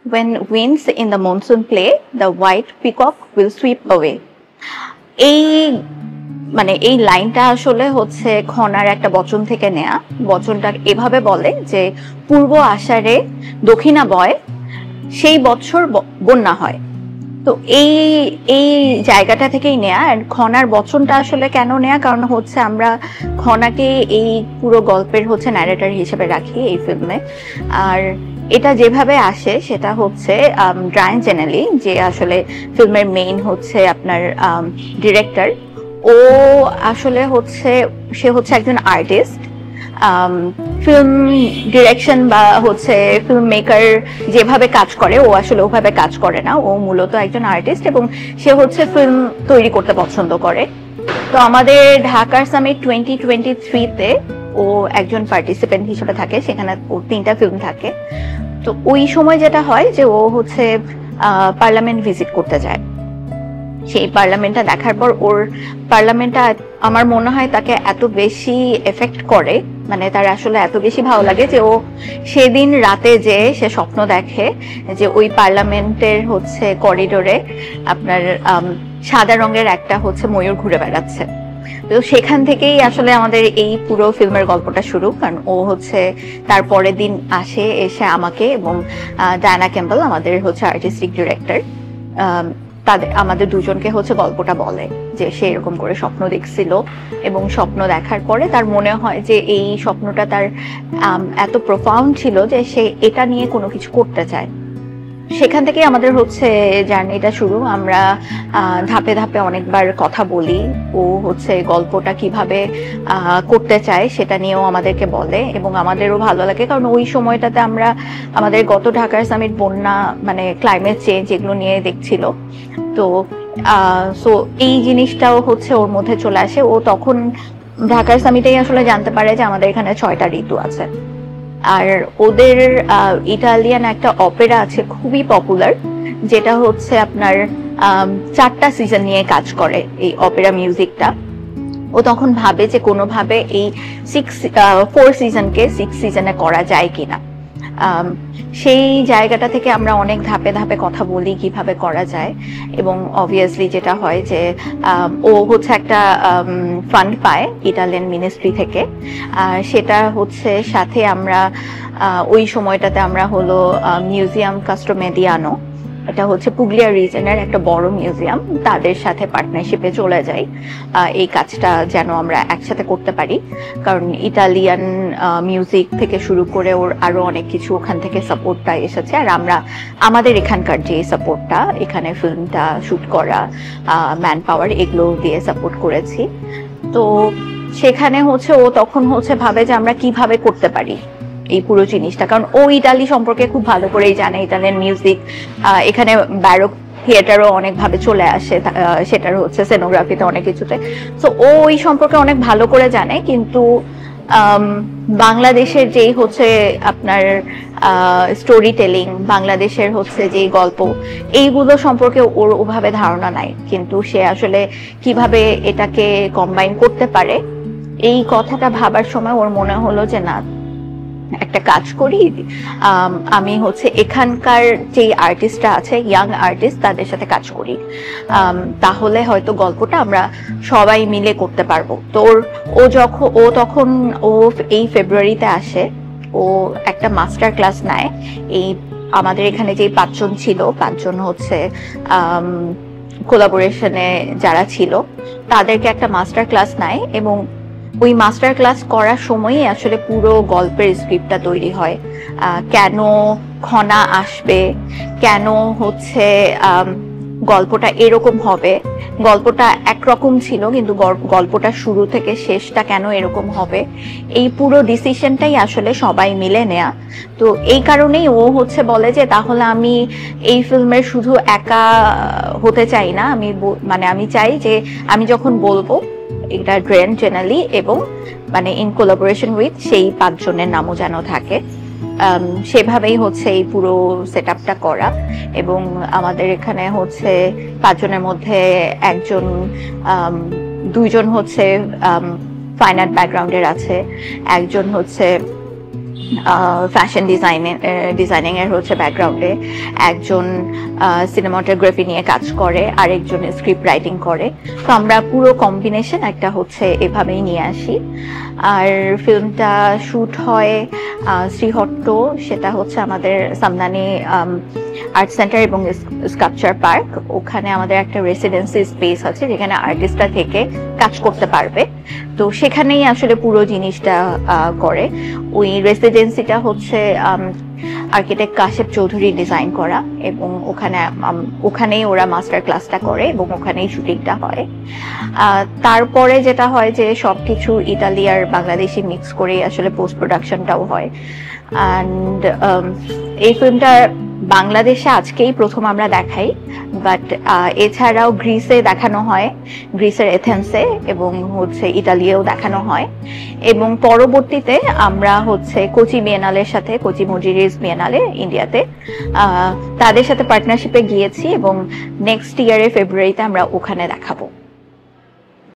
when winds in the monsoon play, the white peacock will sweep away. এই মানে এই লাইনটা আসলে হচ্ছে খনার একটা বচন থেকে নেয়া। বচনটা এভাবে বলে যে পূর্ব আষাঢ়ে দক্ষিণা বয়, সেই বছর বন্যা হয়। তো এই এই জায়গাটা থেকেই নেয়া। আর খনার বচনটা আসলে কেন নেয়া, কারণ হচ্ছে আমরা খনাকে এই পুরো গল্পের হচ্ছে ন্যারেটর হিসেবে রাখি এই ফিল্মে। আর এটা যেভাবে আসে সেটা হচ্ছে ব্রায়ান জেনেলি, যে আসলে ফিল্মের মেইন হচ্ছে আপনার ডিরেক্টর। ও আসলে হচ্ছে সে হচ্ছে একজন আর্টিস্ট। ফিল্ম ডিরেকশন বা হচ্ছে ফিল্ম মেকার যেভাবে কাজ করে ও আসলে ওভাবে কাজ করে না। ও মূলত একজন আর্টিস্ট এবং সে হচ্ছে ফিল্ম তৈরি করতে পছন্দ করে। তো আমাদের ঢাকার সামিট 2023-তে ও একজন পার্টিসিপেন্ট হিসেবে থাকে, সেখানে ওর 3টা ফিল্ম থাকে। তো ওই সময় যেটা হয় যে ও হচ্ছে পার্লামেন্ট ভিজিট করতে যায়। সেই পার্লামেন্টটা দেখার পর ওর পার্লামেন্টটা আমার মনে হয় তাকে এত বেশি এফেক্ট করে, মানে তার আসলে এত বেশি ভালো লাগে যে ও সেদিন রাতে যে সে স্বপ্ন দেখে যে ওই পার্লামেন্টের হচ্ছে করিডোরে আপনার সাদা রঙের একটা হচ্ছে ময়ূর ঘুরে বেড়াচ্ছে। তো সেখান থেকেই আসলে আমাদের এই পুরো ফিল্মের গল্পটা শুরু। কারণ ও হচ্ছে তার পরের দিন এসে আমাকে এবং ডায়ানা ক্যাম্পবেল আমাদের হচ্ছে আর্টিস্টিক ডিরেক্টর, আমাদের দুজনকে হচ্ছে গল্পটা বলে যে সে এরকম করে স্বপ্ন দেখছিল এবং স্বপ্ন দেখার পরে তার মনে হয় যে এই স্বপ্নটা তার এত প্রফাউন্ড ছিল যে সে এটা নিয়ে কোনো কিছু করতে চায়। সেখান থেকে আমাদের হচ্ছে জার্নিটা শুরু। আমরা ধাপে ধাপে অনেকবার কথা বলি। ও হচ্ছে গল্পটা কিভাবে করতে চায় সেটা নিয়েও আমাদেরকে বলে এবং আমাদেরও ভালো লাগে, কারণ ওই সময়টাতে আমরা আমাদের গত ঢাকার সামিট বন্যা মানে ক্লাইমেট চেঞ্জ এগুলো নিয়ে দেখছিল। তো সো এই জিনিসটাও হচ্ছে ওর মধ্যে চলে আসে। ও তখন ঢাকার সামিটেই আসলে জানতে পারে যে আমাদের এখানে 6টা ঋতু আছে। আর ওদের ইটালিয়ান একটা অপেরা আছে খুবই পপুলার, যেটা হচ্ছে আপনার 4টা সিজন নিয়ে কাজ করে এই অপেরা মিউজিকটা। ও তখন ভাবে যে কোনোভাবে এই 4 সিজনকে 6 সিজনে করা যায় কিনা। সেই জায়গাটা থেকে আমরা অনেক ধাপে ধাপে কথা বলি কিভাবে করা যায় এবং অবভিয়াসলি যেটা হয় যে ও হচ্ছে একটা ফান্ড পায় ইটালিয়ান মিনিস্ট্রি থেকে। সেটা হচ্ছে সাথে আমরা ওই সময়টাতে আমরা হলো মিউজিয়াম কাস্ট্রোমেদিয়ানো, এটা হচ্ছে পুগলিয়া রিজনের একটা বড় মিউজিয়াম, তাদের সাথে পার্টনারশিপে চলে যাই এই কাজটা যেন আমরা একসাথে করতে পারি। কারণ ইটালিয়ান মিউজিক থেকে শুরু করে ওর আরো অনেক কিছু ওখান থেকে সাপোর্টটা এসেছে। আর আমরা আমাদের এখানকার যে সাপোর্টটা, এখানে ফিল্মটা শুট করা, ম্যান পাওয়ার এগুলো দিয়ে সাপোর্ট করেছি। তো সেখানে হচ্ছে ও তখন হচ্ছে ভাবে যে আমরা কিভাবে করতে পারি এই পুরো জিনিসটা, কারণ ও ইতালি সম্পর্কে খুব ভালো করেই জানে, ইতালিয়ান মিউজিক, এখানে ব্যারক থিয়েটারও অনেক ভাবে চলে আসে, সেটার হচ্ছে সিনোগ্রাফিতে অনেক কিছুতে। তো ও ওই সম্পর্কে অনেক ভালো করে জানে, কিন্তু বাংলাদেশের যেই হচ্ছে আপনার স্টোরি টেলিং, বাংলাদেশের হচ্ছে যেই গল্প, এইগুলো সম্পর্কে ওর ওভাবে ধারণা নাই। কিন্তু সে আসলে কিভাবে এটাকে কম্বাইন করতে পারে এই কথাটা ভাবার সময় ওর মনে হলো যে না, একটা কাজ করি, আমি হচ্ছে এখানকার যে আর্টিস্টরা আছে, ইয়াং আর্টিস্ট, তাদের সাথে কাজ করি, তাহলে হয়তো গল্পটা আমরা সবাই মিলে করতে পারবো। তো ও তখন এই ফেব্রুয়ারিতে আসে, ও একটা মাস্টার ক্লাস নেয়। এই আমাদের এখানে যে 5 জন ছিল, 5 জন হচ্ছে কোলাবোরেশনে যারা ছিল তাদেরকে একটা মাস্টার ক্লাস নেয় এবং ওই মাস্টার ক্লাস করার সময়ই আসলে পুরো গল্পের স্ক্রিপ্টটা তৈরি হয়। কেন খনা আসবে, কেন হচ্ছে গল্পটা এরকম হবে, গল্পটা একরকম ছিল কিন্তু গল্পটা শুরু থেকে শেষটা কেন এরকম হবে, এই পুরো ডিসিশনটাই আসলে সবাই মিলে নেয়া। তো এই কারণেই ও হচ্ছে বলে যে তাহলে আমি এই ফিল্মের শুধু একা হতে চাই না, আমি চাই যে আমি যখন বলবো এটা ড্রেন জেনারেলি এবং মানে ইন কোলাবোরেশন উইথ সেই 5 জনের নামও যেন থাকে। সেভাবেই হচ্ছে এই পুরো সেট আপটা করা। এবং আমাদের এখানে হচ্ছে 5 জনের মধ্যে 2 জন হচ্ছে ফাইন আর্ট ব্যাকগ্রাউন্ডের আছে, একজন হচ্ছে ফ্যাশন ডিজাইনিং এর হচ্ছে ব্যাকগ্রাউন্ডে, একজন সিনেমাটোগ্রাফি নিয়ে কাজ করে, আরেকজন স্ক্রিপ্ট রাইটিং করে। তো আমরা পুরো কম্বিনেশন একটা হচ্ছে এভাবেই নিয়ে আসি। আর ফিল্মটা শ্যুট হয় শ্রীহট্ট, সেটা হচ্ছে আমাদের সামনানি আর্ট সেন্টার এবং স্কাল্পচার পার্ক। ওখানে আমাদের একটা রেসিডেন্সি স্পেস আছে যেখানে আর্টিস্টরা থেকে কাজ করতে পারবে। তো সেখানেই আসলে পুরো জিনিসটা করে। ওই রেসিডেন্সিটা হচ্ছে আর্কিটেক্ট কাশেপ চৌধুরী ডিজাইন করা, এবং ওখানেই ওরা মাস্টার ক্লাসটা করে এবং ওখানেই শুটিংটা হয়। তারপরে যেটা হয় যে সবকিছু ইতালি আর বাংলাদেশি মিক্স করে আসলে পোস্ট প্রোডাকশনটাও হয়। অ্যান্ড এই ফিল্মটা বাংলাদেশে আজকেই প্রথম আমরা দেখাই, বাট এছাড়াও গ্রিসে দেখানো হয়, গ্রিসের এথেন্সে, এবং হচ্ছে ইতালিয়েও দেখানো হয়। এবং পরবর্তীতে আমরা হচ্ছে কোচি বিয়েনালের সাথে, কোচি মজিরিস বিয়েনালে ইন্ডিয়াতে, তাদের সাথে পার্টনারশিপে গিয়েছি এবং নেক্সট ইয়ারে ফেব্রুয়ারিতে আমরা ওখানে দেখাবো।